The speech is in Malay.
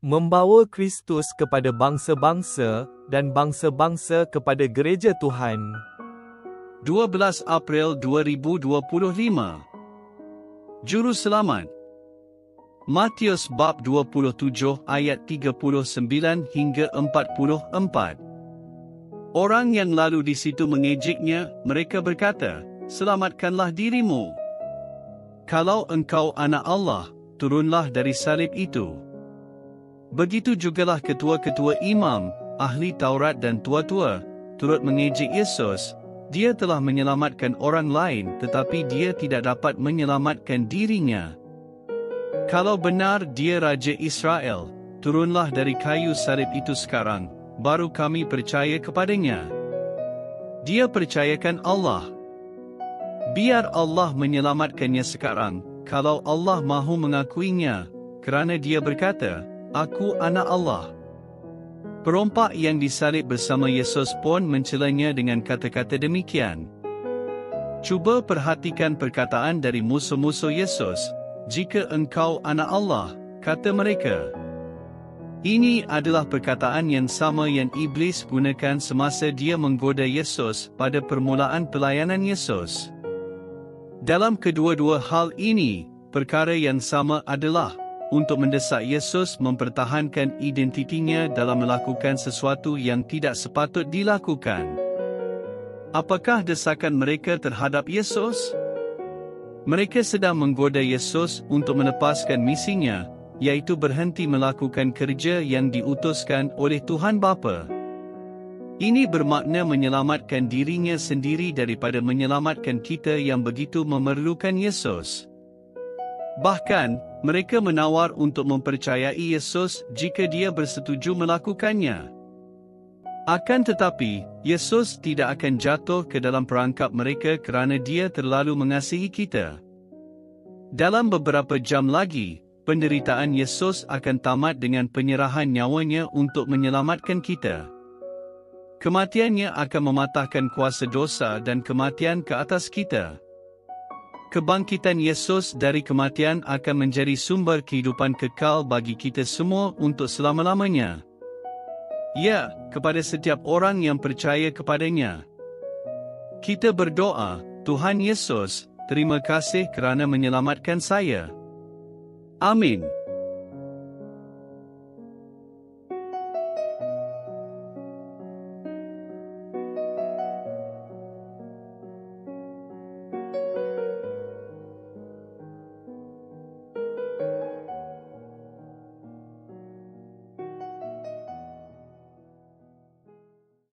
membawa Kristus kepada bangsa-bangsa dan bangsa-bangsa kepada gereja Tuhan. 12 April 2025. Juru Selamat. Matius bab 27 ayat 39 hingga 44. Orang yang lalu di situ mengejeknya, mereka berkata, "Selamatkanlah dirimu. Kalau engkau anak Allah, turunlah dari salib itu." Begitu jugalah ketua-ketua imam, ahli Taurat dan tua-tua, turut mengejek Yesus. Dia telah menyelamatkan orang lain tetapi dia tidak dapat menyelamatkan dirinya. Kalau benar dia Raja Israel, turunlah dari kayu salib itu sekarang, baru kami percaya kepadanya. Dia percayakan Allah. Biar Allah menyelamatkannya sekarang, kalau Allah mahu mengakuinya, kerana dia berkata, "Aku anak Allah." Perompak yang disalib bersama Yesus pun mencelanya dengan kata-kata demikian. Cuba perhatikan perkataan dari musuh-musuh Yesus. "Jika engkau anak Allah," kata mereka. Ini adalah perkataan yang sama yang iblis gunakan semasa dia menggoda Yesus pada permulaan pelayanan Yesus. Dalam kedua-dua hal ini, perkara yang sama adalah untuk mendesak Yesus mempertahankan identitinya dalam melakukan sesuatu yang tidak sepatut dilakukan. Apakah desakan mereka terhadap Yesus? Mereka sedang menggoda Yesus untuk melepaskan misinya, iaitu berhenti melakukan kerja yang diutuskan oleh Tuhan Bapa. Ini bermakna menyelamatkan dirinya sendiri daripada menyelamatkan kita yang begitu memerlukan Yesus. Bahkan, mereka menawar untuk mempercayai Yesus jika dia bersetuju melakukannya. Akan tetapi, Yesus tidak akan jatuh ke dalam perangkap mereka kerana dia terlalu mengasihi kita. Dalam beberapa jam lagi, penderitaan Yesus akan tamat dengan penyerahan nyawanya untuk menyelamatkan kita. Kematiannya akan mematahkan kuasa dosa dan kematian ke atas kita. Kebangkitan Yesus dari kematian akan menjadi sumber kehidupan kekal bagi kita semua untuk selama-lamanya. Ya, kepada setiap orang yang percaya kepadanya. Kita berdoa, "Tuhan Yesus, terima kasih kerana menyelamatkan saya." Amin.